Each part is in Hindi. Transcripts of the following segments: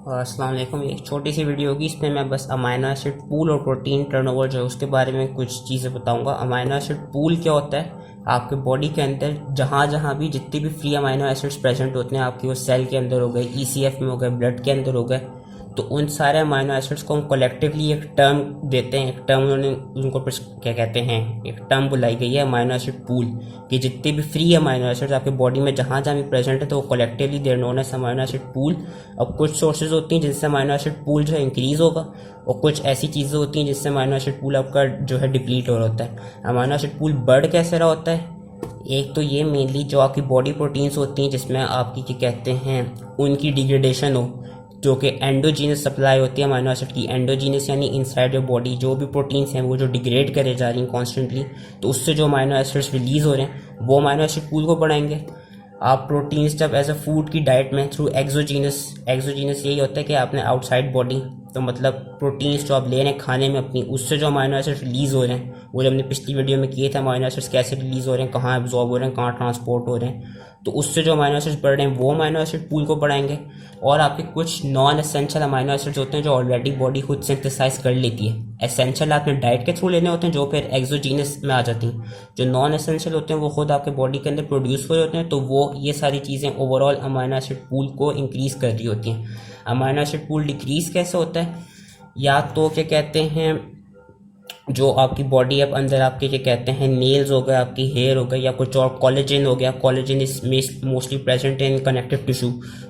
अस्सलाम वालेकुम। एक छोटी सी वीडियो होगी, इसमें मैं बस अमाइनो एसिड पूल और प्रोटीन टर्नओवर जो है उसके बारे में कुछ चीज़ें बताऊंगा। अमाइनो एसिड पूल क्या होता है? आपके बॉडी के अंदर जहाँ जहाँ भी जितने भी फ्री अमाइनो एसिड्स प्रेजेंट होते हैं, आपके वो सेल के अंदर हो गए, ईसीएफ में हो गए, ब्लड के अंदर हो गए, तो उन सारे अमाइनो एसिड्स को हम कलेक्टिवली एक टर्म देते हैं। एक टर्म उन्होंने उनको क्या कहते हैं, एक टर्म बुलाई गई है अमाइनो एसिड पूल, कि जितने भी फ्री अमाइनो एसिड्स आपके बॉडी में जहाँ जहाँ भी प्रेजेंट है तो वो collectively they're known as amino acid pool. अब कुछ सोर्सेज होती हैं जिनसे अमाइनो एसिड पूल जो है इंक्रीज होगा, और कुछ ऐसी चीज़ें होती हैं जिससे अमाइनो एसिड पूल आपका जो है डिप्लीट हो रहा होता है। अमाइनो एसिड पूल बढ़ कैसे रहा होता है? एक तो ये मेनली जो आपकी बॉडी प्रोटीन्स होती हैं जिसमें आपकी क्या कहते हैं उनकी डिग्रेडेशन हो, जो कि एंडोजीनस सप्लाई होती है अमाइनो एसिड की। एंडोजीनस यानी इनसाइड योर बॉडी जो भी प्रोटीन्स हैं वो जो डिग्रेड करे जा रही हैं कॉन्स्टेंटली, तो उससे जो अमाइनो एसिड्स रिलीज हो रहे हैं वो अमाइनो एसिड पूल को बढ़ाएंगे। आप प्रोटीन्स जब एज अ फूड की डाइट में थ्रू एक्सोजीनस यही होता है कि आपने आउटसाइड बॉडी, तो मतलब प्रोटीन्स जो आप ले रहे हैं खाने में अपनी, उससे जो अमाइनो एसिड रिलीज हो रहे हैं, वो जो हमने पिछली वीडियो में किए थे अमाइनो एसिड्स कैसे रिलीज हो रहे हैं, कहाँ एब्जॉर्ब हो रहे हैं, कहाँ ट्रांसपोर्ट हो रहे हैं, तो उससे जो अमाइनो एसिड्स बढ़ रहे हैं वो अमाइनो एसिड पूल को बढ़ाएंगे। और आपके कुछ नॉन एसेंशियल अमाइनो एसिड्स होते हैं जो ऑलरेडी बॉडी खुद सिंथेसाइज कर लेती है। एसेंशियल आपने डाइट के थ्रू लेने होते हैं जो फिर एक्सोजीनस में आ जाती हैं। जो नॉन एसेंशियल होते हैं वो खुद आपके बॉडी के अंदर प्रोड्यूस हो रहे होते हैं, तो वो ये सारी चीज़ें ओवरऑल अमाइनो एसिड पूल को इंक्रीज कर रही होती हैं। अमाइनो एसिड पूल डिक्रीज कैसे होता है? या तो क्या कहते हैं जो आपकी बॉडी अब अंदर आपके क्या कहते हैं नेल्स हो गए, आपकी हेयर हो गई, या कुछ और कोलेजन हो गया। Collagen is mostly present in connective tissue.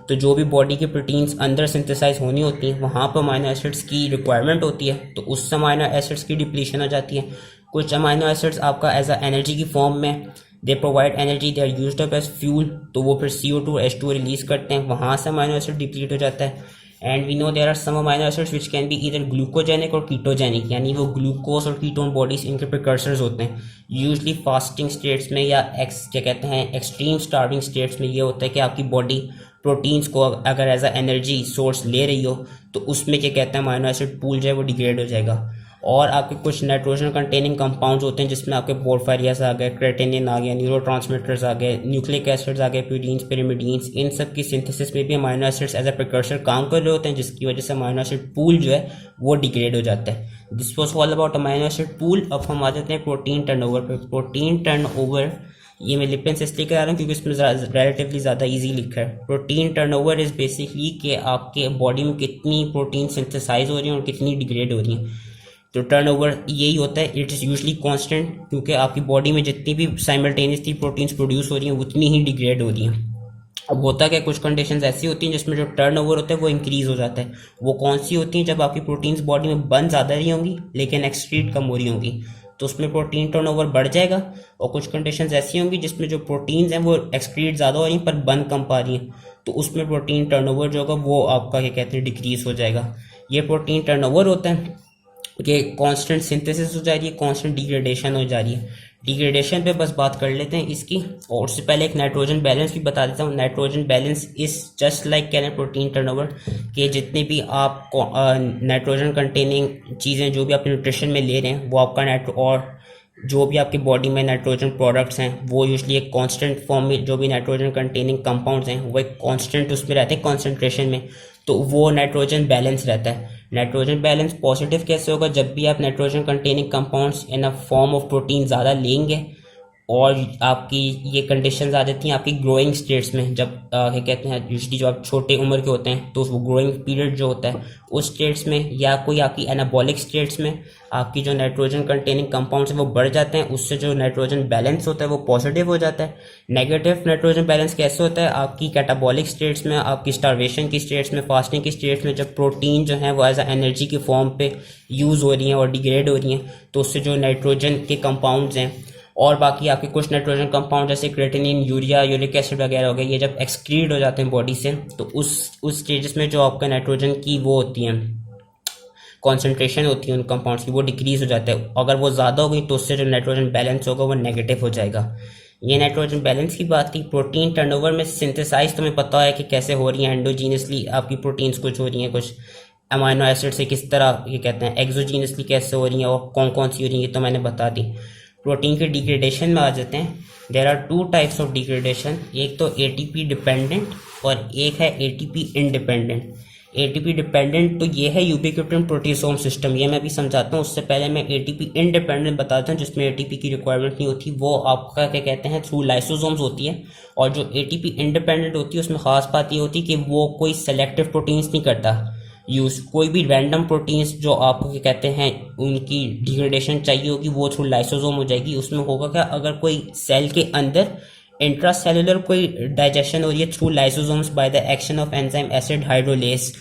तो जो भी बॉडी की प्रोटीन्स अंदर सिंथेसाइज होनी होती हैं वहाँ पर अमाइनो एसिड्स की रिक्वायरमेंट होती है, तो उससे अमाइनो एसिड्स की डिप्लीशन हो जाती है। कुछ अमाइनो एसिड्स आपका एज अ एनर्जी की फॉर्म में they provide energy, they are used up as fuel, तो वो फिर CO2 H2 रिलीज करते हैं, वहाँ से अमाइनो एसिड डिप्लीट हो जाता है। And we know there are some amino acids which can be either glucogenic और कीटोजेनिक, यानी वो ग्लूकोज और कीटोन बॉडीज इनके प्रिकर्सर्स होते हैं। यूजली फास्टिंग स्टेट्स में या क्या कहते हैं एक्सट्रीम स्टार्विंग स्टेट्स में ये होता है कि आपकी बॉडी प्रोटीन्स को अगर एज अ एनर्जी सोर्स ले रही हो तो उसमें क्या कहते हैं अमाइनो एसिड पूल जो है वो डिग्रेड हो जाएगा। और आपके कुछ नाइट्रोजन कंटेनिंग कंपाउंड्स होते हैं जिसमें आपके पोर्फायरियास आ गए, क्रेटिनिन आ गया, न्यूरोट्रांसमीटर्स आ गए, न्यूक्लिक एसिड्स आ गए, प्यूरीन्स, पिरिमिडीन्स, इन सब की सिंथेसिस में भी amino acids as a precursor काम कर रहे होते हैं, जिसकी वजह से अमाइनो एसिड पूल जो है वो डिग्रेड हो जाता है। This was all about amino acid pool. अब हम आ जाते हैं प्रोटीन टर्नओवर पे। प्रोटीन टर्नओवर ये मैं लिप पेन से इसलिए करा रहा हूँ क्योंकि इसमें रिलेटिवली ज़्यादा इजी लिखा है। प्रोटीन टर्नओवर इज़ बेसिकली कि आपके बॉडी में कितनी प्रोटीन सिंथेसाइज हो रही है और कितनी डिग्रेड हो रही है। तो टर्नओवर यही होता है, इट इज़ यूजली कांस्टेंट, क्योंकि आपकी बॉडी में जितनी भी साइमल्टेनियसली प्रोटीन्स प्रोड्यूस हो रही हैं उतनी ही डिग्रेड हो रही हैं। अब होता क्या, कुछ कंडीशंस ऐसी होती हैं जिसमें जो टर्नओवर होता है वो इंक्रीज हो जाता है। वो कौन सी होती हैं? जब आपकी प्रोटीन्स बॉडी में बन ज़्यादा रही होंगी लेकिन एक्सक्रीट कम हो रही होंगी, तो उसमें प्रोटीन टर्नओवर बढ़ जाएगा। और कुछ कंडीशंस ऐसी होंगी जिसमें जो प्रोटीन्स हैं वो एक्सक्रीट ज़्यादा हो रही हैं पर बन कम पा रही हैं, तो उसमें प्रोटीन टर्नओवर जो होगा वो आपका क्या कहते हैं डिक्रीज हो जाएगा। ये प्रोटीन टर्नओवर होता है कि कांस्टेंट सिंथेसिस हो जा रही है, कांस्टेंट डिग्रेडेशन हो जा रही है। डिग्रेडेशन पे बस बात कर लेते हैं इसकी, और उससे पहले एक नाइट्रोजन बैलेंस भी बता देता हूँ। Nitrogen balance is just like can protein turnover, कि जितने भी आप नाइट्रोजन कंटेनिंग चीज़ें जो भी आप न्यूट्रिशन में ले रहे हैं वो आपका और जो भी आपकी बॉडी में नाइट्रोजन प्रोडक्ट्स हैं वो यूजली एक कांस्टेंट फॉर्म में, जो भी नाइट्रोजन कंटेनिंग कंपाउंड्स हैं वो एक कांस्टेंट उसमें रहते हैं कॉन्सेंट्रेशन में, तो वो नाइट्रोजन बैलेंस रहता है। नाइट्रोजन बैलेंस पॉजिटिव कैसे होगा? जब भी आप nitrogen containing compounds in a form of protein ज़्यादा लेंगे और आपकी ये कंडीशंस आ जाती हैं आपकी ग्रोइंग स्टेट्स में। जब क्या कहते हैं यूजली जो आप छोटे उम्र के होते हैं तो वो ग्रोइंग पीरियड जो होता है उस स्टेट्स में, या कोई आपकी एनाबॉलिक स्टेट्स में आपकी जो नाइट्रोजन कंटेनिंग कंपाउंड्स हैं वो बढ़ जाते हैं, उससे जो नाइट्रोजन बैलेंस होता है वो पॉजिटिव हो जाता है। नेगेटिव नाइट्रोजन बैलेंस कैसे होता है? आपकी कैटाबॉलिक स्टेट्स में, आपकी स्टार्वेशन की स्टेट्स में, फास्टिंग की स्टेट्स में जब प्रोटीन जो है वो एज अ एनर्जी की फॉर्म पे यूज़ हो रही हैं और डिग्रेड हो रही हैं, तो उससे जो नाइट्रोजन के कंपाउंड्स हैं और बाकी आपके कुछ नाइट्रोजन कंपाउंड जैसे क्रेटिनिन, यूरिया, यूरिक एसिड वगैरह हो गए, ये जब एक्सक्रीड हो जाते हैं बॉडी से, तो उस स्टेजेस में जो आपका नाइट्रोजन की वो होती हैं कॉन्सेंट्रेशन होती है उन कंपाउंड्स की, वो डिक्रीज हो जाता है। अगर वो ज़्यादा हो गई तो उससे जो नाइट्रोजन बैलेंस होगा वो नेगेटिव हो जाएगा। ये नाइट्रोजन बैलेंस की बात थी। प्रोटीन टर्नओवर में सिंथेसाइज तुम्हें पता है कि कैसे हो रही है, एंडोजीनसली आपकी प्रोटीन्स कुछ हो रही हैं, कुछ अमाइनो एसिड से किस तरह ये कहते हैं एक्सोजीनसली कैसे हो रही हैं और कौन कौन सी हो रही हैं, तो मैंने बता दी। प्रोटीन के डिग्रेडेशन में आ जाते हैं। There are two types of degradation, एक तो ATP डिपेंडेंट और एक है ATP इंडिपेंडेंट। एटीपी डिपेंडेंट तो ये है यूबिक्विटिन प्रोटियोसोम सिस्टम, ये मैं अभी समझाता हूँ। उससे पहले मैं एटीपी इंडिपेंडेंट बताता हूँ, जिसमें एटीपी की रिक्वायरमेंट नहीं होती, वो आपका क्या कहते हैं थ्रू लाइसोसोम्स होती है। और जो एटीपी इंडिपेंडेंट होती है उसमें खास बात ये होती है कि वो कोई सेलेक्टिव प्रोटीन्स नहीं करता यूज़, कोई भी रैंडम प्रोटीन्स जो आपको क्या कहते हैं उनकी डिग्रेडेशन चाहिए होगी वो थ्रू लाइसोसोम हो जाएगी। उसमें होगा क्या, अगर कोई सेल के अंदर इंट्रासेलुलर कोई डाइजेशन हो रही है through lysosomes by the action of enzyme acid hydrolase,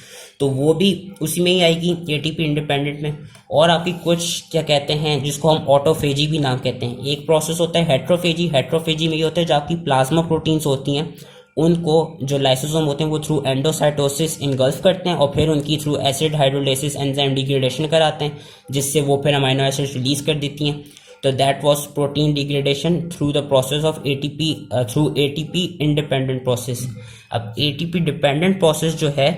तो वो भी उसी में ही आएगी एटीपी इंडिपेंडेंट में। और आपकी कुछ क्या कहते हैं जिसको हम ऑटोफेजी भी नाम कहते हैं। एक प्रोसेस होता है हेट्रोफेजी, हेट्रोफेजी में ये होता है जो आपकी प्लाज्मा प्रोटीन्स होती हैं उनको जो लाइसोसोम होते हैं वो थ्रू एंडोसाइटोसिस इनगल्फ करते हैं और फिर उनकी through acid hydrolysis enzyme degradation कराते हैं, जिससे वो फिर अमाइनो एसिड रिलीज कर देती हैं। तो that was protein degradation through the process of ATP, through ATP independent process. अब एटीपी डिपेंडेंट प्रोसेस जो है,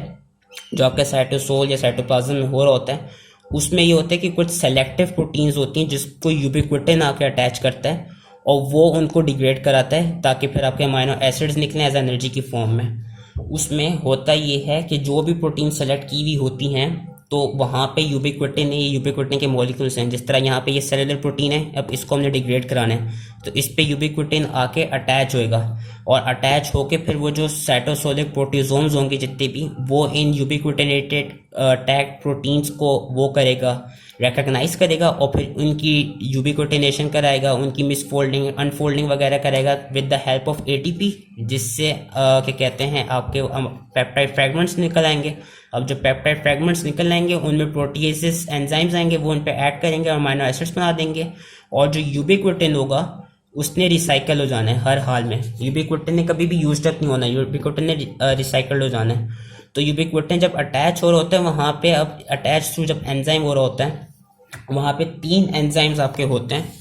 जो आपका साइटोसोल या साइटोप्लाज्म में हो रहा होता है, उसमें ये होता है कि कुछ सेलेक्टिव प्रोटीन्स होती हैं जिसको यूबिक्विटिन आके अटैच करता है और वो उनको डिग्रेड कराता है ताकि फिर आपके अमाइनो एसिड्स निकलें एज एनर्जी की फॉर्म में। उसमें होता ये है कि जो भी प्रोटीन सेलेक्ट की हुई होती हैं तो वहाँ पे यूबिक्विटिन, ये यूबिक्विटिन के मॉलिक्यूल्स हैं। जिस तरह यहाँ पे ये सेलुलर प्रोटीन है, अब इसको हमने डिग्रेड कराना है तो इस पे यूबिक्विटिन आके अटैच होएगा और अटैच होके फिर वो जो साइटोसोलिक प्रोटीजोम्स होंगे जितने भी, वो इन यूबिक्विटिनेटेड टैग प्रोटीन्स को वो करेगा, रिकग्नाइज करेगा और फिर उनकी यूबिक्विटिनेशन कराएगा, उनकी मिसफोल्डिंग अनफोल्डिंग वगैरह करेगा with the help of ATP, जिससे क्या कहते हैं आपके पेप्टाइड फ्रेगमेंट्स निकल आएंगे। अब जो पेप्टाइड फ्रेगमेंट्स निकल आएंगे उनमें प्रोटीएसिस एंजाइम्स आएंगे, वो उन पे ऐड करेंगे और अमाइनो एसिड्स बना देंगे। और जो यूबिक्विटिन होगा उसने रिसाइकल हो जाना है हर हाल में, यूबिक्विटिन ने कभी भी यूज्ड अप नहीं होना, यूबिक्विटिन ने रिसाइकल्ड हो जाना है। तो यूबिक्विटिन जब अटैच हो रहा होता है वहाँ पे, अब अटैच थ्रू जब एंजाइम हो रहा होता है वहाँ पे 3 एंजाइम्स आपके होते हैं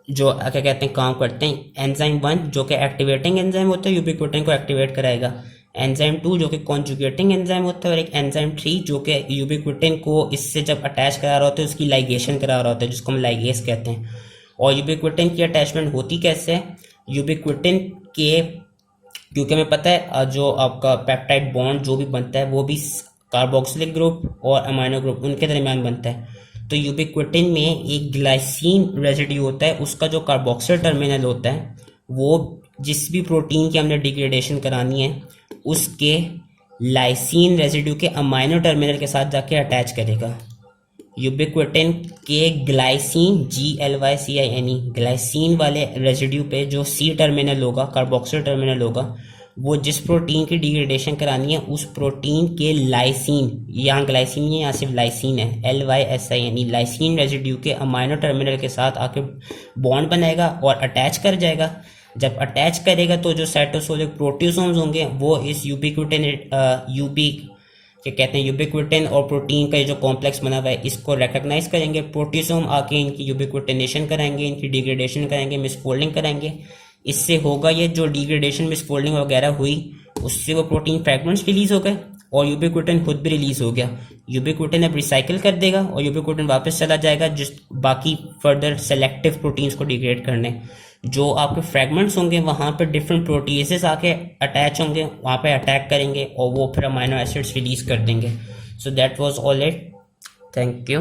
जो क्या कहते हैं काम करते हैं। एंजाइम 1 जो कि एक्टिवेटिंग एंजाइम होता है, यूबिक्विटिन को एक्टिवेट कराएगा। एंजाइम 2 जो कि कॉन्जुगेटिंग एंजाइम होता है और एक एंजाइम 3 जो कि यूबिक्विटिन को इससे जब अटैच करा रहा होता है उसकी लाइगेशन करा रहा होता है, जिसको हम लाइगेस कहते हैं। और यूबिक्विटिन की अटैचमेंट होती कैसे है, यूबिक्विटिन के, क्योंकि हमें पता है जो आपका पेप्टाइड बॉन्ड जो भी बनता है वो भी कार्बोक्सिलिक ग्रुप और अमाइनो ग्रुप उनके दरमियान बनता है। तो यूबिक्विटिन में एक ग्लाइसिन रेजिड्यू होता है, उसका जो कार्बोक्सिल टर्मिनल होता है वो जिस भी प्रोटीन की हमने डिग्रेडेशन करानी है उसके लाइसिन रेजिड्यू के अमाइनो टर्मिनल के साथ जाके अटैच करेगा। यूबिक्विटिन के ग्लाइसिन GLYCINE ग्लाइसिन वाले रेजिड्यू पे जो C टर्मिनल होगा, कार्बोक्सिल टर्मिनल होगा, वो जिस प्रोटीन की डिग्रेडेशन करानी है उस प्रोटीन के लाइसिन, यहाँ ग्लाइसिन नहीं यहाँ सिर्फ लाइसिन है, LYSINE, लाइसिन रेजिड्यू के अमाइनो टर्मिनल के साथ आके बॉन्ड बनाएगा और अटैच कर जाएगा। जब अटैच करेगा तो जो साइटोसोलिक प्रोटियोसोम्स होंगे वो इस यूबिक्विटिन क्या कहते हैं यूबिक्विटिन और प्रोटीन का जो कॉम्प्लेक्स बना हुआ है इसको रिकग्नाइज करेंगे। प्रोटियोसोम आके इनकी यूबिक्विटिनेशन कराएंगे, इनकी डिग्रेडेशन कराएंगे, मिसफोल्डिंग कराएंगे। इससे होगा ये जो डिग्रेडेशन मिसफोल्डिंग वगैरह हुई उससे वो प्रोटीन फ्रेगमेंट्स रिलीज हो गए और यूबिक्विटिन खुद भी रिलीज हो गया। यूबिक्विटिन अब रिसाइकिल कर देगा और यूबिक्विटिन वापस चला जाएगा जिस बाकी फर्दर सेलेक्टिव प्रोटीन्स को डिग्रेड करने। जो आपके फ्रेगमेंट्स होंगे वहाँ पे डिफरेंट प्रोटीएसेस आके अटैच होंगे, वहाँ पे अटैक करेंगे और वो फिर अमाइनो एसिड्स रिलीज कर देंगे। So that was all it, thank you.